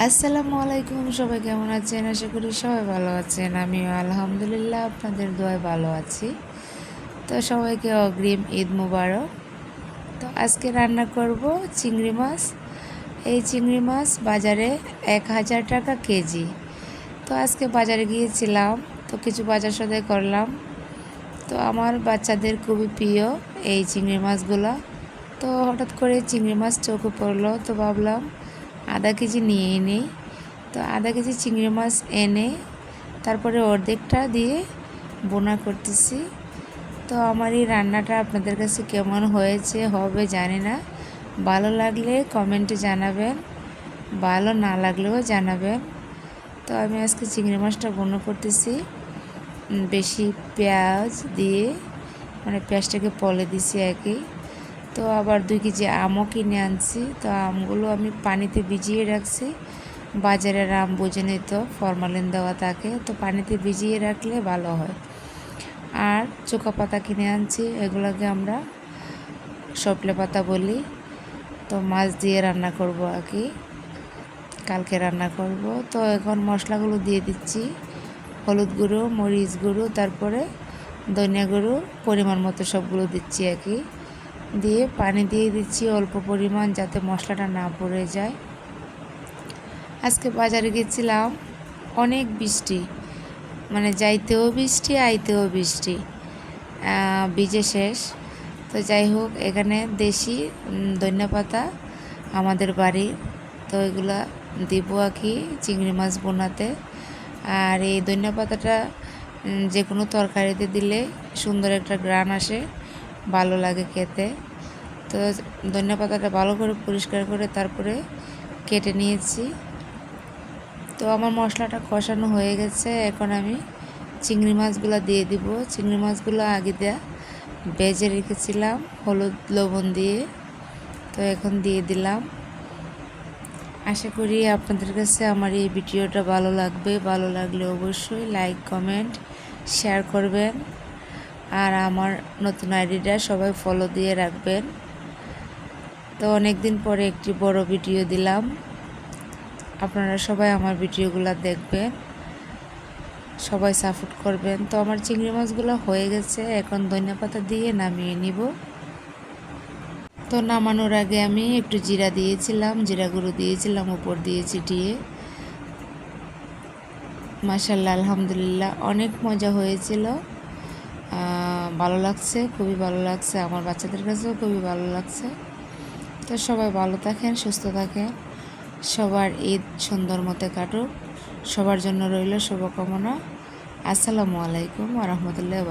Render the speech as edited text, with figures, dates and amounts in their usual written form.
আসসালামু আলাইকুম, সবাই কেমন আছেন? আশা করি সবাই ভালো আছেন। আমিও আলহামদুলিল্লাহ আপনাদের দোয়ায় ভালো আছি। তো সবাইকে অগ্রিম ঈদ মুবারক। তো আজকে রান্না করব চিংড়ি মাছ। এই চিংড়ি মাছ বাজারে 1000 টাকা কেজি। তো আজকে বাজারে গিয়েছিলাম, তো কিছু বাজার সদাই করলাম। তো আমার বাচ্চাদের খুবই প্রিয় এই চিংড়ি মাছগুলো। তো হঠাৎ করে চিংড়ি মাছ চোখে পড়লো, তো ভাবলাম আধা কেজি নিয়ে নিই। তো আধা কেজি চিংড়ি মাছ এনে তারপরে অর্ধেকটা দিয়ে বোনা করতেছি। তো আমার এই রান্নাটা আপনাদের কাছে কেমন হয়েছে হবে জানি না। ভালো লাগলে কমেন্টে জানাবেন, ভালো না লাগলেও জানাবেন। তো আমি আজকে চিংড়ি মাছটা বোনা করতেছি বেশি পেঁয়াজ দিয়ে, মানে পেঁয়াজটাকে পলে দিছি আর কি। তো আবার 2 কেজি আমও কিনে আনছি। তো আমগুলো আমি পানিতে ভিজিয়ে রাখছি। বাজারের আম বোঝেনই তো, ফরমালিন দেওয়া থাকে, তো পানিতে ভিজিয়ে রাখলে ভালো হয়। আর চোকা পাতা কিনে আনছি, এগুলোকে আমরা সপলে পাতা বলি। তো মাছ দিয়ে রান্না করব আর কি, কালকে রান্না করব। তো এখন মশলাগুলো দিয়ে দিচ্ছি, হলুদ গুঁড়ো, মরিচ গুঁড়ো, তারপরে ধনিয়া গুঁড়ো পরিমাণ মতো সবগুলো দিচ্ছি আর কি। দিয়ে পানি দিয়ে দিচ্ছি অল্প পরিমাণ, যাতে মশলাটা না পড়ে যায়। আজকে বাজারে গেছিলাম, অনেক বৃষ্টি, মানে যাইতেও বৃষ্টি আইতেও বৃষ্টি, ভিজে শেষ। তো যাই হোক, এখানে দেশি ধনিয়া পাতা আমাদের বাড়ির, তো এগুলা দিব আর কি চিংড়ি মাছ বোনাতে। আর এই ধনিয়া পাতাটা যে কোনো তরকারিতে দিলে সুন্দর একটা ঘ্রাণ আসে, ভালো লাগে খেতে। তো ধনিয়া পাতাটা ভালো করে পরিষ্কার করে তারপরে কেটে নিয়েছি। তো আমার মশলাটা কষানো হয়ে গেছে, এখন আমি চিংড়ি মাছগুলো দিয়ে দিব। চিংড়ি মাছগুলো আগে দিয়ে ভেজে রেখেছিলাম হলুদ লবণ দিয়ে, তো এখন দিয়ে দিলাম। আশা করি আপনাদের কাছে আমার এই ভিডিওটা ভালো লাগবে। ভালো লাগলে অবশ্যই লাইক কমেন্ট শেয়ার করবেন। আর আমার নতুন আইডিটা সবাই ফলো দিয়ে রাখবেন। তো অনেক দিন পরে একটি বড় ভিডিও দিলাম, আপনারা সবাই আমার ভিডিওগুলো দেখবেন, সবাই সাপোর্ট করবেন। তো আমার চিংড়ি মাছগুলো হয়ে গেছে, এখন ধনিয়া পাতা দিয়ে নামিয়ে নিব। তো নামানোর আগে আমি একটু জিরা দিয়েছিলাম, জিরা গুঁড়ো দিয়েছিলাম, উপর দিয়ে ছিটিয়ে। মাশাআল্লাহ, আলহামদুলিল্লাহ, অনেক মজা হয়েছিল, ভালো লাগছে, খুবই ভালো লাগছে, আমার বাচ্চাদের কাছেও খুবই ভালো লাগছে। তো সবাই ভালো থাকেন, সুস্থ থাকেন, সবার ঈদ সুন্দর মতো কাটুক, সবার জন্য রইল শুভকামনা। আসসালামু আলাইকুম ওয়া রাহমাতুল্লাহি।